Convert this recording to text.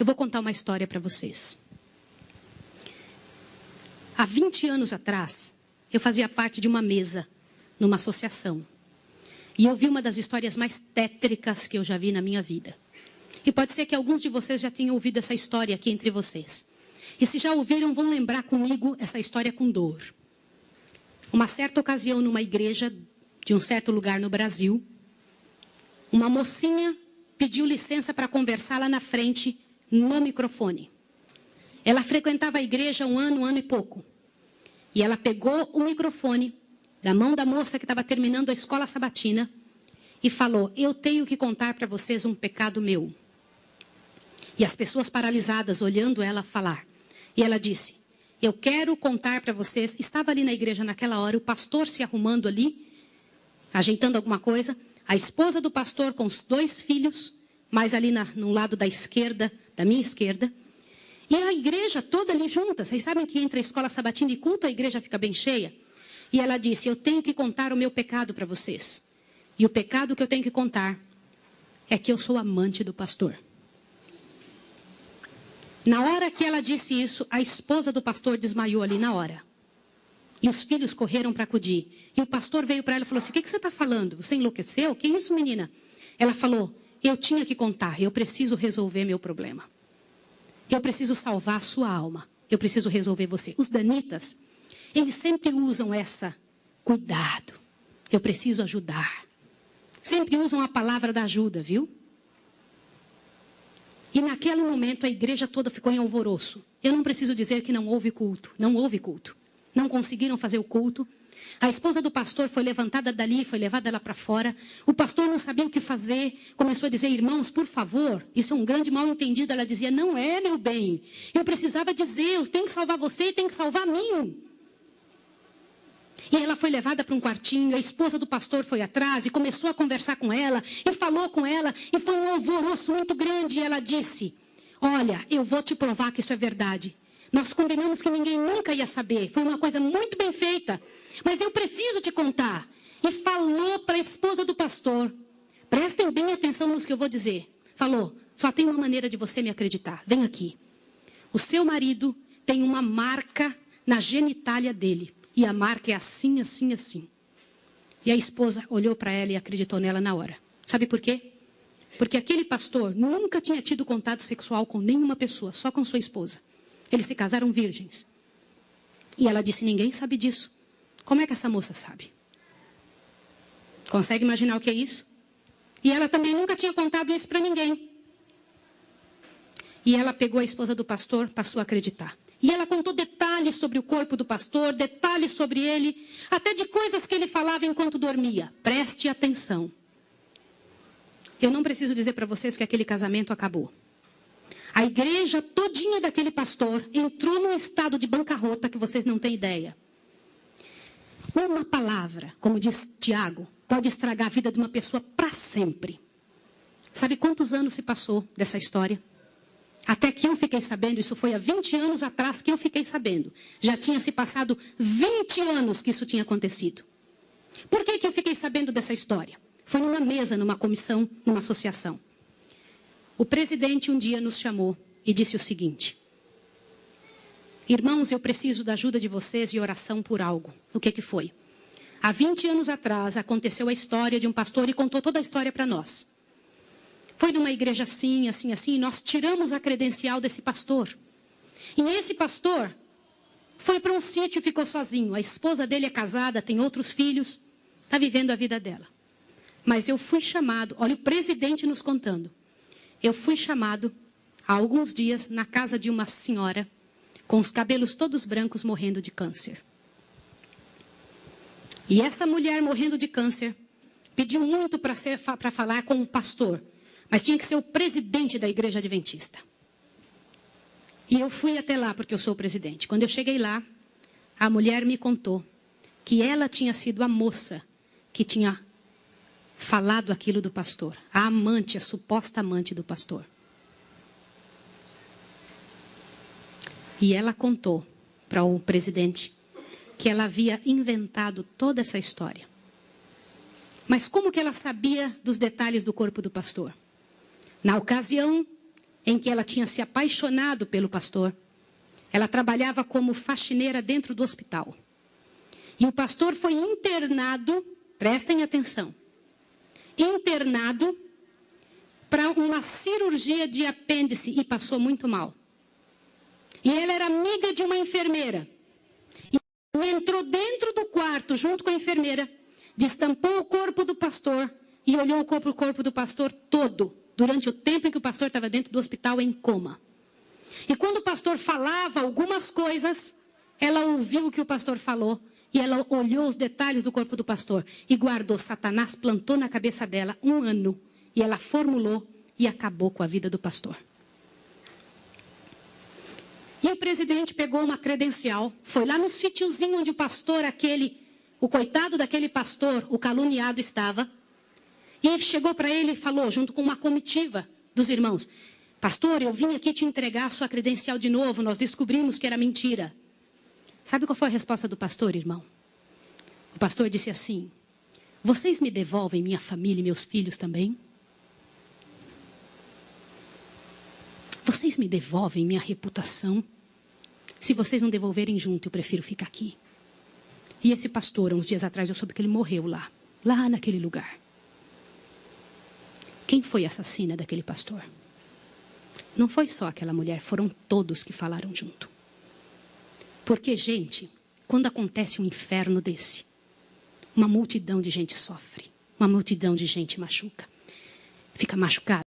Eu vou contar uma história para vocês. Há 20 anos atrás, eu fazia parte de uma mesa numa associação. E eu vi uma das histórias mais tétricas que eu já vi na minha vida. E pode ser que alguns de vocês já tenham ouvido essa história aqui entre vocês. E se já ouviram, vão lembrar comigo essa história com dor. Uma certa ocasião, numa igreja de um certo lugar no Brasil, uma mocinha pediu licença para conversar lá na frente, no microfone. Ela frequentava a igreja um ano e pouco. E ela pegou o microfone da mão da moça que estava terminando a escola sabatina e falou: eu tenho que contar para vocês um pecado meu. E as pessoas paralisadas olhando ela falar. E ela disse: eu quero contar para vocês. Estava ali na igreja naquela hora, o pastor se arrumando ali, ajeitando alguma coisa. A esposa do pastor com os 2 filhos, mais ali no lado da esquerda, da minha esquerda. E a igreja toda ali junta. Vocês sabem que entre a escola sabatina e culto, a igreja fica bem cheia. E ela disse: eu tenho que contar o meu pecado para vocês. E o pecado que eu tenho que contar é que eu sou amante do pastor. Na hora que ela disse isso, a esposa do pastor desmaiou ali na hora. E os filhos correram para acudir. E o pastor veio para ela e falou assim: o que você está falando? Você enlouqueceu? Que isso, menina? Ela falou: eu tinha que contar, eu preciso resolver meu problema. Eu preciso salvar a sua alma. Eu preciso resolver você. Os danitas, eles sempre usam essa: cuidado, eu preciso ajudar. Sempre usam a palavra da ajuda, viu? E naquele momento a igreja toda ficou em alvoroço. Eu não preciso dizer que não houve culto. Não houve culto. Não conseguiram fazer o culto. A esposa do pastor foi levantada dali, foi levada lá para fora. O pastor não sabia o que fazer. Começou a dizer: irmãos, por favor, isso é um grande mal entendido. Ela dizia: não é, meu bem. Eu precisava dizer, eu tenho que salvar você e tenho que salvar a mim. E ela foi levada para um quartinho, a esposa do pastor foi atrás e começou a conversar com ela, e falou com ela, e foi um alvoroço muito grande. E ela disse: olha, eu vou te provar que isso é verdade. Nós combinamos que ninguém nunca ia saber, foi uma coisa muito bem feita, mas eu preciso te contar. E falou para a esposa do pastor: prestem bem atenção no que eu vou dizer. Falou: só tem uma maneira de você me acreditar, vem aqui. O seu marido tem uma marca na genitália dele. E a marca é assim, assim, assim. E a esposa olhou para ela e acreditou nela na hora. Sabe por quê? Porque aquele pastor nunca tinha tido contato sexual com nenhuma pessoa, só com sua esposa. Eles se casaram virgens. E ela disse: ninguém sabe disso. Como é que essa moça sabe? Consegue imaginar o que é isso? E ela também nunca tinha contado isso para ninguém. E ela pegou a esposa do pastor, passou a acreditar. E ela contou detalhes sobre o corpo do pastor, detalhes sobre ele, até de coisas que ele falava enquanto dormia. Preste atenção. Eu não preciso dizer para vocês que aquele casamento acabou. A igreja todinha daquele pastor entrou num estado de bancarrota que vocês não têm ideia. Uma palavra, como diz Tiago, pode estragar a vida de uma pessoa para sempre. Sabe quantos anos se passou dessa história? Até que eu fiquei sabendo, isso foi há 20 anos atrás que eu fiquei sabendo. Já tinha se passado 20 anos que isso tinha acontecido. Por que eu fiquei sabendo dessa história? Foi numa mesa, numa comissão, numa associação. O presidente um dia nos chamou e disse o seguinte: irmãos, eu preciso da ajuda de vocês e oração por algo. O que foi? Há 20 anos atrás aconteceu a história de um pastor e contou toda a história para nós. Foi numa igreja assim, assim, assim, e nós tiramos a credencial desse pastor. E esse pastor foi para um sítio e ficou sozinho. A esposa dele é casada, tem outros filhos, está vivendo a vida dela. Mas eu fui chamado, olha o presidente nos contando. Eu fui chamado há alguns dias na casa de uma senhora com os cabelos todos brancos morrendo de câncer. E essa mulher morrendo de câncer pediu muito para falar com um pastor. Mas tinha que ser o presidente da igreja adventista. E eu fui até lá porque eu sou o presidente. Quando eu cheguei lá, a mulher me contou que ela tinha sido a moça que tinha falado aquilo do pastor. A amante, a suposta amante do pastor. E ela contou para o presidente que ela havia inventado toda essa história. Mas como que ela sabia dos detalhes do corpo do pastor? Na ocasião, em que ela tinha se apaixonado pelo pastor. Ela trabalhava como faxineira dentro do hospital. E o pastor foi internado, prestem atenção, internado para uma cirurgia de apêndice e passou muito mal. E ela era amiga de uma enfermeira. E entrou dentro do quarto junto com a enfermeira, destampou o corpo do pastor e olhou o corpo do pastor todo, durante o tempo em que o pastor estava dentro do hospital em coma. E quando o pastor falava algumas coisas, ela ouviu o que o pastor falou e ela olhou os detalhes do corpo do pastor e guardou. Satanás plantou na cabeça dela 1 ano e ela formulou e acabou com a vida do pastor. E o presidente pegou uma credencial, foi lá no sítiozinho onde o pastor o coitado daquele pastor, o caluniado, estava. E chegou para ele e falou, junto com uma comitiva dos irmãos: pastor, eu vim aqui te entregar a sua credencial de novo, nós descobrimos que era mentira. Sabe qual foi a resposta do pastor, irmão? O pastor disse assim: vocês me devolvem minha família e meus filhos também? Vocês me devolvem minha reputação? Se vocês não devolverem junto, eu prefiro ficar aqui. E esse pastor, uns dias atrás, eu soube que ele morreu lá naquele lugar. Quem foi a assassina daquele pastor? Não foi só aquela mulher, foram todos que falaram junto. Porque, gente, quando acontece um inferno desse, uma multidão de gente sofre, uma multidão de gente machuca, fica machucada.